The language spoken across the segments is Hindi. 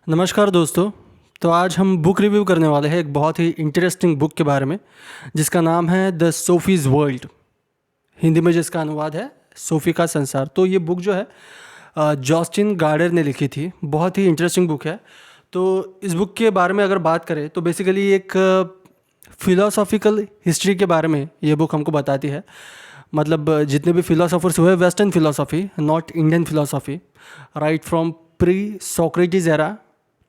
नमस्कार दोस्तों। तो आज हम बुक रिव्यू करने वाले हैं एक बहुत ही इंटरेस्टिंग बुक के बारे में जिसका नाम है द सोफीज़ वर्ल्ड। हिंदी में जिसका अनुवाद है सोफ़ी का संसार। तो ये बुक जो है जॉस्टिन गार्डर ने लिखी थी। बहुत ही इंटरेस्टिंग बुक है। तो इस बुक के बारे में अगर बात करें तो बेसिकली एक फ़िलोसॉफ़िकल हिस्ट्री के बारे में ये बुक हमको बताती है। मतलब जितने भी फ़िलोसोफर्स हुए western philosophy, not Indian philosophy, right from pre Socrates era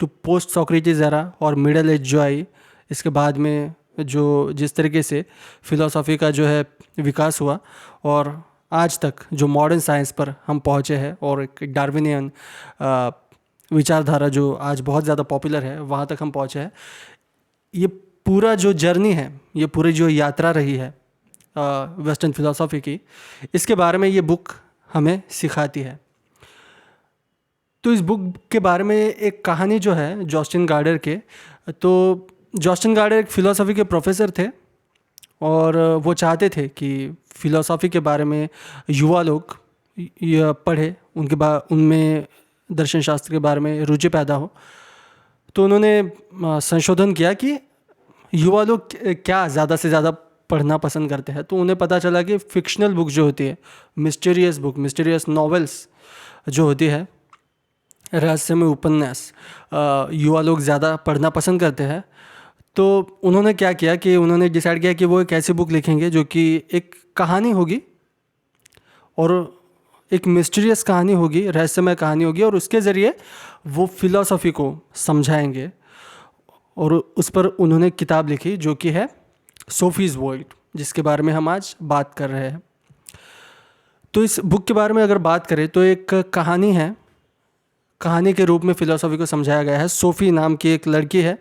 to post Socrates era और मिडल एज जो आई, इसके बाद में जो जिस तरीके से फ़िलोसॉफ़ी का जो है विकास हुआ और आज तक जो मॉडर्न साइंस पर हम पहुँचे हैं और एक डार्विनियन विचारधारा जो आज बहुत ज़्यादा पॉपुलर है वहाँ तक हम पहुँचे हैं। ये पूरा जो जर्नी है, ये पूरी जो यात्रा रही है वेस्टर्न फ़िलोसॉफ़ी की, इसके बारे में ये बुक हमें सिखाती है। तो इस बुक के बारे में एक कहानी जो है जॉस्टिन गार्डर के, तो जॉस्टिन गार्डर एक फ़िलोसॉफ़ी के प्रोफेसर थे और वो चाहते थे कि फ़िलोसॉफ़ी के बारे में युवा लोग पढ़े, उनमें दर्शन शास्त्र के बारे में रुचि पैदा हो। तो उन्होंने संशोधन किया कि युवा लोग क्या ज़्यादा से ज़्यादा पढ़ना पसंद करते हैं। तो उन्हें पता चला कि फ़िक्शनल बुक जो होती है, मिस्टीरियस नॉवेल्स जो होती है, रहस्यमय उपन्यास, युवा लोग ज़्यादा पढ़ना पसंद करते हैं। तो उन्होंने क्या किया कि उन्होंने डिसाइड किया कि वो एक ऐसी बुक लिखेंगे जो कि एक कहानी होगी और एक मिस्टीरियस कहानी होगी, रहस्यमय कहानी होगी, और उसके ज़रिए वो फ़िलोसॉफ़ी को समझाएंगे। और उस पर उन्होंने किताब लिखी जो कि है सोफ़ीज़ वर्ल्ड, जिसके बारे में हम आज बात कर रहे हैं। तो इस बुक के बारे में अगर बात करें तो एक कहानी है, कहानी के रूप में फ़िलोसॉफ़ी को समझाया गया है। सोफ़ी नाम की एक लड़की है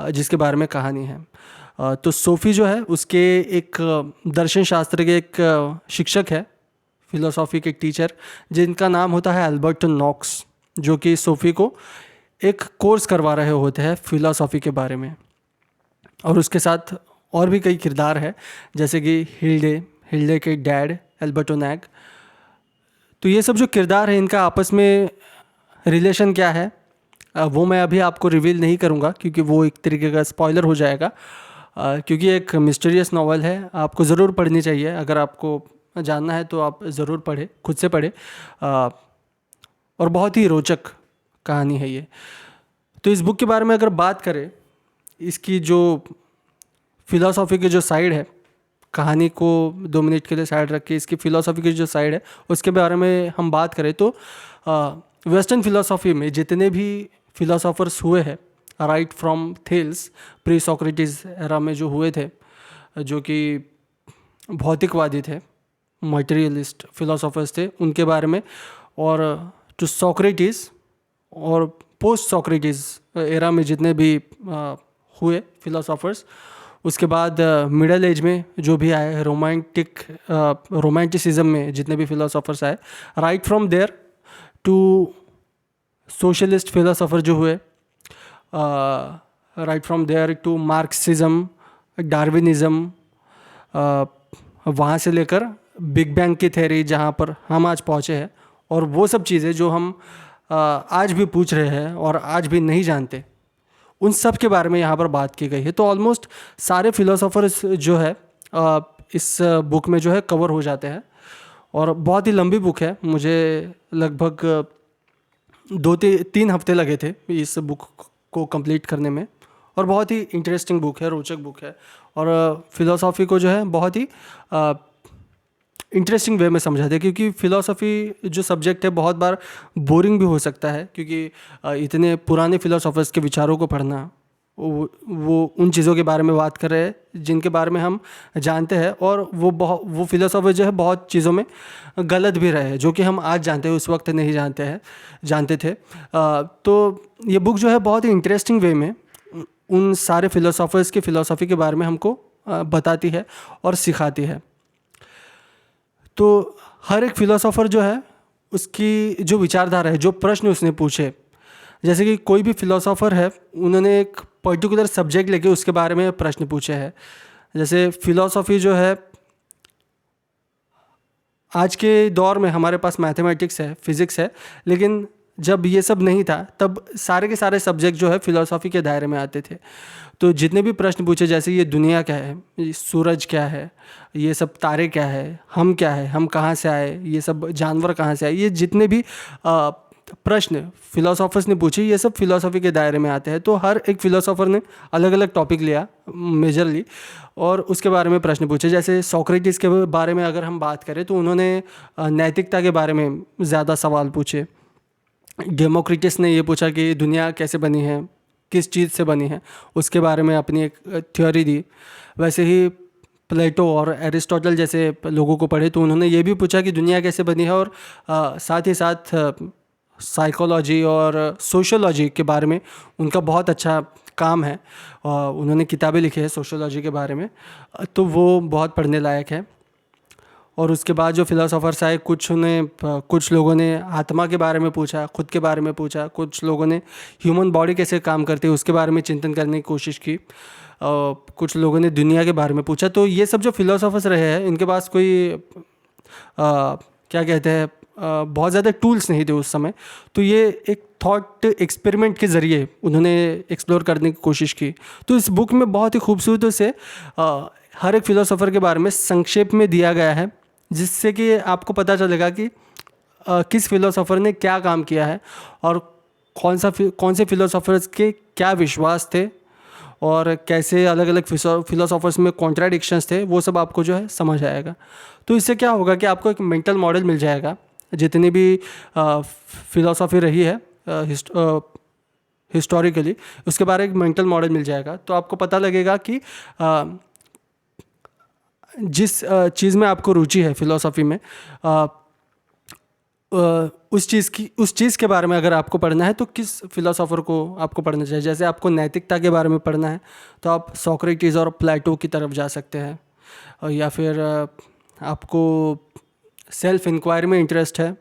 जिसके बारे में कहानी है। तो सोफ़ी जो है उसके एक दर्शन शास्त्र के एक शिक्षक है, फ़िलोसॉफ़ी के टीचर, जिनका नाम होता है अल्बर्ट नॉक्स, जो कि सोफ़ी को एक कोर्स करवा रहे होते हैं फ़िलोसॉफ़ी के बारे में। और उसके साथ और भी कई किरदार है, जैसे कि हिल्डे के डैड एल्बर्टोनैग। तो ये सब जो किरदार है इनका आपस में रिलेशन क्या है वो मैं अभी आपको रिवील नहीं करूँगा क्योंकि वो एक तरीके का स्पॉइलर हो जाएगा। क्योंकि एक मिस्टीरियस नॉवल है, आपको ज़रूर पढ़नी चाहिए। अगर आपको जानना है तो आप ज़रूर पढ़ें, खुद से पढ़ें। और बहुत ही रोचक कहानी है ये। तो इस बुक के बारे में अगर बात करें, इसकी जो फ़िलोसॉफ़ी की जो साइड है, कहानी को 2 मिनट के लिए साइड रख के इसकी फ़िलोसॉफ़ी की जो साइड है उसके बारे में हम बात करें तो वेस्टर्न फ़िलोसॉफ़ी में जितने भी फ़िलोसॉफ़र्स हुए हैं, right from Thales, pre Socrates era में जो हुए थे, जो कि भौतिकवादी थे, मटेरियलिस्ट फ़िलोसॉफ़र्स थे, उनके बारे में, और टू सोक्रेटिस और पोस्ट सोक्रेटिस एरा में जितने भी हुए फ़िलोसॉफ़र्स, उसके बाद मिडल एज में जो भी आए, रोमांटिसिज्म में जितने भी फ़िलोसॉफ़र्स आए, right from there to socialist philosopher जो हुए, right from there to Marxism, Darwinism, वहाँ से लेकर बिग बैंग की थ्योरी जहाँ पर हम आज पहुँचे हैं, और वो सब चीज़ें जो हम आज भी पूछ रहे हैं और आज भी नहीं जानते, उन सब के बारे में यहाँ पर बात की गई है। तो ऑलमोस्ट सारे फ़िलोसॉफ़र्स जो है इस बुक में जो है कवर हो जाते हैं। और बहुत ही लंबी बुक है, मुझे लगभग 2-3 हफ्ते लगे थे इस बुक को कंप्लीट करने में। और बहुत ही इंटरेस्टिंग बुक है, रोचक बुक है, और फ़िलोसॉफ़ी को जो है बहुत ही इंटरेस्टिंग वे में समझाते हैं। क्योंकि फ़िलोसॉफ़ी जो सब्जेक्ट है बहुत बार बोरिंग भी हो सकता है, क्योंकि इतने पुराने फ़िलोसॉफ़र्स के विचारों को पढ़ना, वो उन चीज़ों के बारे में बात कर रहे हैं जिनके बारे में हम जानते हैं, और वो फ़िलोसॉफ़र जो है बहुत चीज़ों में गलत भी रहे हैं जो कि हम आज जानते हैं, उस वक्त नहीं जानते थे। तो ये बुक जो है बहुत ही इंटरेस्टिंग वे में उन सारे फ़िलोसॉफ़र्स की फ़िलोसॉफ़ी के बारे में हमको बताती है और सिखाती है। तो हर एक फ़िलोसॉफ़र जो है उसकी जो विचारधारा है, जो प्रश्न उसने पूछे, जैसे कि कोई भी फ़िलोसॉफ़र है, उन्होंने एक पर्टिकुलर सब्जेक्ट लेके उसके बारे में प्रश्न पूछे हैं। जैसे फ़िलोसॉफ़ी जो है, आज के दौर में हमारे पास मैथमेटिक्स है, फिज़िक्स है, लेकिन जब ये सब नहीं था तब सारे के सारे सब्जेक्ट जो है फ़िलासफ़ी के दायरे में आते थे। तो जितने भी प्रश्न पूछे, जैसे ये दुनिया क्या है, ये सूरज क्या है, ये सब तारे क्या है, हम क्या है, हम कहाँ से आए, ये सब जानवर कहाँ से आए, ये जितने भी प्रश्न फिलोसोफर्स ने पूछे, ये सब फिलोसफी के दायरे में आते हैं। तो हर एक फिलोसोफर ने अलग अलग टॉपिक लिया मेजरली, और उसके बारे में प्रश्न पूछे। जैसे सोक्रेटिस के बारे में अगर हम बात करें तो उन्होंने नैतिकता के बारे में ज़्यादा सवाल पूछे। डेमोक्रिटस ने ये पूछा कि दुनिया कैसे बनी है, किस चीज़ से बनी है, उसके बारे में अपनी एक थ्योरी दी। वैसे ही प्लेटो और एरिस्टोटल जैसे लोगों को पढ़े तो उन्होंने ये भी पूछा कि दुनिया कैसे बनी है, और साथ ही साथ साइकोलॉजी और सोशोलॉजी के बारे में उनका बहुत अच्छा काम है। उन्होंने किताबें लिखी है सोशोलॉजी के बारे में, तो वो बहुत पढ़ने लायक है। और उसके बाद जो फिलोसोफर्स आए, कुछ लोगों ने आत्मा के बारे में पूछा, खुद के बारे में पूछा, कुछ लोगों ने ह्यूमन बॉडी कैसे काम करती है उसके बारे में चिंतन करने की कोशिश की, कुछ लोगों ने दुनिया के बारे में पूछा। तो ये सब जो फिलोसोफर्स रहे हैं, इनके पास कोई क्या कहते हैं, बहुत ज़्यादा टूल्स नहीं थे उस समय। तो ये एक थॉट एक्सपेरिमेंट के ज़रिए उन्होंने एक्सप्लोर करने की कोशिश की। तो इस बुक में बहुत ही खूबसूरती से हर एक फिलोसोफर के बारे में संक्षेप में दिया गया है, जिससे कि आपको पता चलेगा कि किस फिलोसोफर ने क्या काम किया है, और कौन से फिलोसोफर्स के क्या विश्वास थे, और कैसे अलग अलग फिलोसोफर्स में कॉन्ट्राडिक्शंस थे, वो सब आपको जो है समझ आएगा। तो इससे क्या होगा कि आपको एक मेंटल मॉडल मिल जाएगा, जितनी भी फिलोसॉफी रही है हिस्टोरिकली, उसके बारे में एक मेंटल मॉडल मिल जाएगा। तो आपको पता लगेगा कि जिस चीज़ में आपको रुचि है फिलोसॉफी में, उस चीज़ के बारे में अगर आपको पढ़ना है तो किस फिलोसोफर को आपको पढ़ना चाहिए। जैसे आपको नैतिकता के बारे में पढ़ना है तो आप सोक्रेटिस और प्लेटो की तरफ जा सकते हैं, या फिर आपको सेल्फ इंक्वायरी में इंटरेस्ट है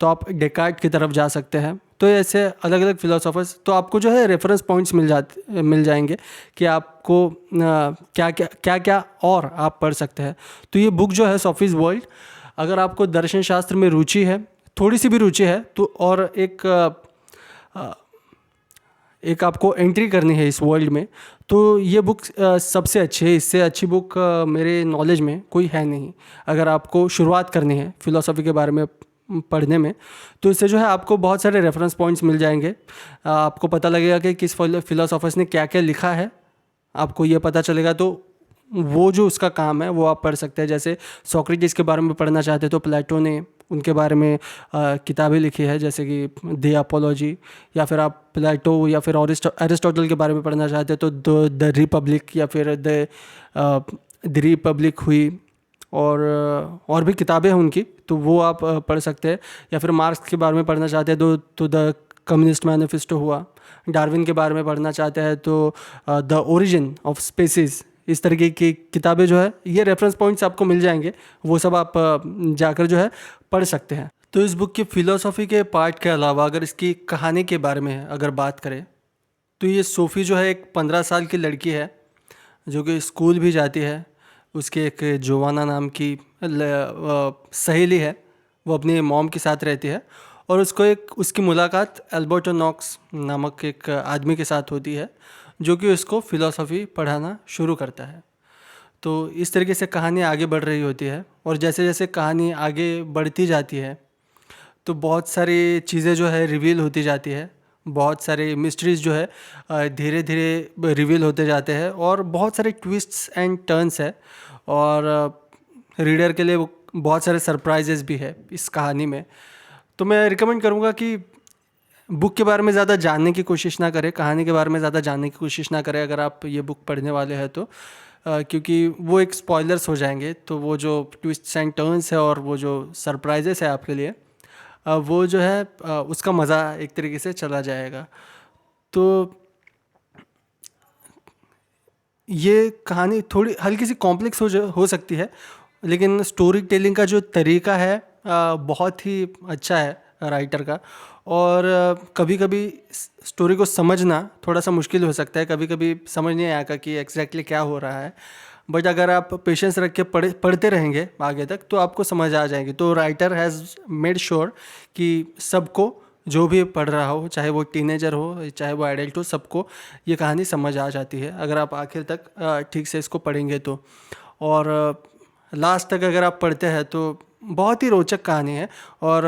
तो आप डेकार्ट की तरफ जा सकते हैं। तो ऐसे अलग अलग फिलोसोफर्स, तो आपको जो है रेफरेंस पॉइंट्स मिल जाएंगे कि आपको क्या क्या और आप पढ़ सकते हैं। तो ये बुक जो है सोफीज़ वर्ल्ड, अगर आपको दर्शन शास्त्र में रुचि है, थोड़ी सी भी रुचि है, तो और एक आपको एंट्री करनी है इस वर्ल्ड में, तो ये बुक सबसे अच्छी है। इससे अच्छी बुक मेरे नॉलेज में कोई है नहीं। अगर आपको शुरुआत करनी है फिलोसफी के बारे में पढ़ने में, तो इससे जो है आपको बहुत सारे रेफरेंस पॉइंट्स मिल जाएंगे। आपको पता लगेगा कि किस फिलोसोफर्स ने क्या क्या लिखा है, आपको ये पता चलेगा। तो वो जो उसका काम है वो आप पढ़ सकते हैं। जैसे सोक्रेटिस के बारे में पढ़ना चाहते हैं तो प्लेटो ने उनके बारे में किताबें लिखी है, जैसे कि द अपोलॉजी, या फिर आप प्लेटो या फिर एरिस्टोटल के बारे में पढ़ना चाहते हैं तो द रिपब्लिक, या फिर द रिपब्लिक हुई, और भी किताबें हैं उनकी, तो वो आप पढ़ सकते हैं। या फिर मार्क्स के बारे में पढ़ना चाहते हैं तो द कम्युनिस्ट मैनिफेस्टो हुआ। डार्विन के बारे में पढ़ना चाहते हैं तो द ओरिजिन ऑफ स्पेसीज। इस तरीके की किताबें जो है, ये रेफरेंस पॉइंट्स आपको मिल जाएंगे, वो सब आप जाकर जो है पढ़ सकते हैं। तो इस बुक की फ़िलोसॉफ़ी के पार्ट के अलावा अगर इसकी कहानी के बारे में अगर बात करें तो ये सोफ़ी जो है एक 15 साल की लड़की है जो कि स्कूल भी जाती है। उसकी एक जोवाना नाम की सहेली है, वो अपनी मॉम के साथ रहती है, और उसकी मुलाकात एल्बर्टो नॉक्स नामक एक आदमी के साथ होती है जो कि उसको फ़िलोसॉफ़ी पढ़ाना शुरू करता है। तो इस तरीके से कहानी आगे बढ़ रही होती है, और जैसे जैसे कहानी आगे बढ़ती जाती है तो बहुत सारी चीज़ें जो है रिवील होती जाती है, बहुत सारे मिस्ट्रीज़ जो है धीरे धीरे रिवील होते जाते हैं, और बहुत सारे ट्विस्ट्स एंड टर्न्स है, और रीडर के लिए बहुत सारे सरप्राइजेस भी है इस कहानी में। तो मैं रिकमेंड करूँगा कि बुक के बारे में ज़्यादा जानने की कोशिश ना करें, कहानी के बारे में ज़्यादा जानने की कोशिश ना करें अगर आप ये बुक पढ़ने वाले हैं तो, क्योंकि वो एक स्पॉयलर्स हो जाएंगे। तो वो जो ट्विस्ट्स एंड टर्न्स है और वो जो सरप्राइजेस है आपके लिए, वो जो है उसका मज़ा एक तरीके से चला जाएगा। तो ये कहानी थोड़ी हल्की सी कॉम्प्लेक्स हो सकती है, लेकिन स्टोरी टेलिंग का जो तरीका है बहुत ही अच्छा है राइटर का। और कभी कभी स्टोरी को समझना थोड़ा सा मुश्किल हो सकता है, कभी कभी समझ नहीं आएगा कि एग्जैक्टली क्या हो रहा है, बट अगर आप पेशेंस रख के पढ़ते रहेंगे आगे तक तो आपको समझ आ जाएगी। तो राइटर हैज़ मेड श्योर कि सबको जो भी पढ़ रहा हो, चाहे वो टीनेजर हो चाहे वो एडल्ट हो, सबको ये कहानी समझ आ जाती है अगर आप आखिर तक ठीक से इसको पढ़ेंगे तो। और लास्ट तक अगर आप पढ़ते हैं तो बहुत ही रोचक कहानी है। और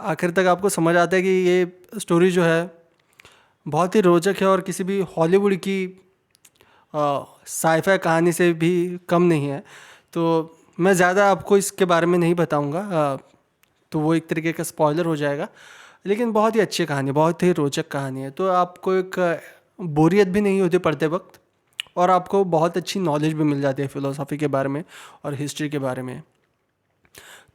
आखिर तक आपको समझ आता है कि ये स्टोरी जो है बहुत ही रोचक है और किसी भी हॉलीवुड की साइफाई कहानी से भी कम नहीं है। तो मैं ज़्यादा आपको इसके बारे में नहीं बताऊंगा, तो वो एक तरीके का स्पॉइलर हो जाएगा। लेकिन बहुत ही अच्छी कहानी, बहुत ही रोचक कहानी है। तो आपको एक बोरियत भी नहीं होती पढ़ते वक्त, और आपको बहुत अच्छी नॉलेज भी मिल जाती है फ़िलोसॉफ़ी के बारे में और हिस्ट्री के बारे में।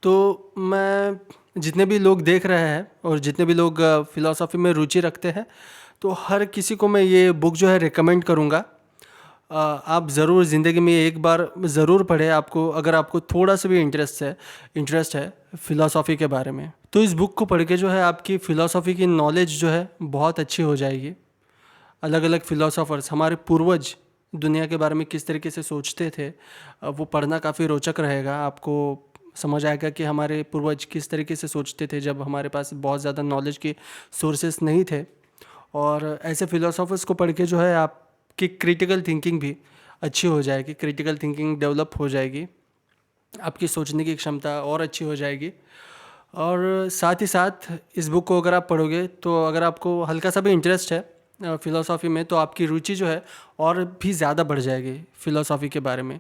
तो मैं जितने भी लोग देख रहे हैं और जितने भी लोग फ़िलोसॉफ़ी में रुचि रखते हैं, तो हर किसी को मैं ये बुक जो है रिकमेंड करूँगा। आप ज़रूर ज़िंदगी में एक बार ज़रूर पढ़ें, आपको अगर आपको थोड़ा सा भी इंटरेस्ट है फ़िलोसॉफ़ी के बारे में। तो इस बुक को पढ़ के जो है आपकी फ़िलोसॉफ़ी की नॉलेज जो है बहुत अच्छी हो जाएगी। अलग अलग फ़िलोसोफर्स, हमारे पूर्वज दुनिया के बारे में किस तरीके से सोचते थे, वो पढ़ना काफ़ी रोचक रहेगा। आपको समझ आएगा कि हमारे पूर्वज किस तरीके से सोचते थे जब हमारे पास बहुत ज़्यादा नॉलेज के सोर्सेस नहीं थे। और ऐसे फ़िलोसोफर्स को पढ़ के जो है आपकी क्रिटिकल थिंकिंग भी अच्छी हो जाएगी, क्रिटिकल थिंकिंग डेवलप हो जाएगी, आपकी सोचने की क्षमता और अच्छी हो जाएगी। और साथ ही साथ इस बुक को अगर आप पढ़ोगे तो अगर आपको हल्का सा भी इंटरेस्ट है फ़िलोसॉफ़ी में, तो आपकी रुचि जो है और भी ज़्यादा बढ़ जाएगी फ़िलोसॉफ़ी के बारे में,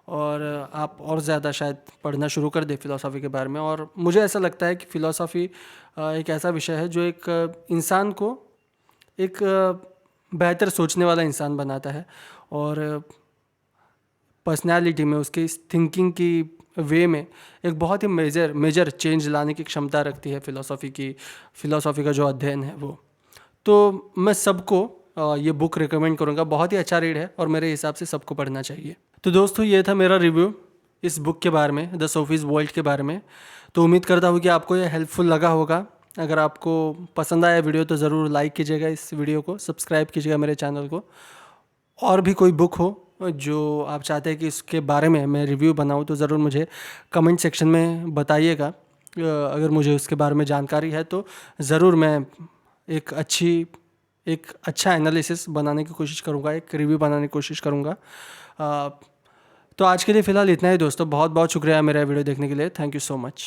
और आप और ज़्यादा शायद पढ़ना शुरू कर दें फ़िलोसॉफ़ी के बारे में। और मुझे ऐसा लगता है कि फ़िलोसॉफ़ी एक ऐसा विषय है जो एक इंसान को एक बेहतर सोचने वाला इंसान बनाता है, और पर्सनैलिटी में, उसके इस थिंकिंग की वे में एक बहुत ही मेजर चेंज लाने की क्षमता रखती है फ़िलोसॉफ़ी का जो अध्ययन है वो। तो मैं सबको ये बुक रिकमेंड करूँगा, बहुत ही अच्छा रीड है और मेरे हिसाब से सबको पढ़ना चाहिए। तो दोस्तों, ये था मेरा रिव्यू इस बुक के बारे में, द सोफीज़ वर्ल्ड के बारे में। तो उम्मीद करता हूँ कि आपको ये हेल्पफुल लगा होगा। अगर आपको पसंद आया वीडियो तो ज़रूर लाइक कीजिएगा इस वीडियो को, सब्सक्राइब कीजिएगा मेरे चैनल को। और भी कोई बुक हो जो आप चाहते हैं कि इसके बारे में मैं रिव्यू बनाऊँ तो ज़रूर मुझे कमेंट सेक्शन में बताइएगा। अगर मुझे उसके बारे में जानकारी है तो ज़रूर मैं एक अच्छा एनालिसिस बनाने की कोशिश करूँगा, एक रिव्यू बनाने की कोशिश करूँगा। तो आज के लिए फ़िलहाल इतना ही दोस्तों। बहुत बहुत शुक्रिया मेरा वीडियो देखने के लिए। Thank you so much.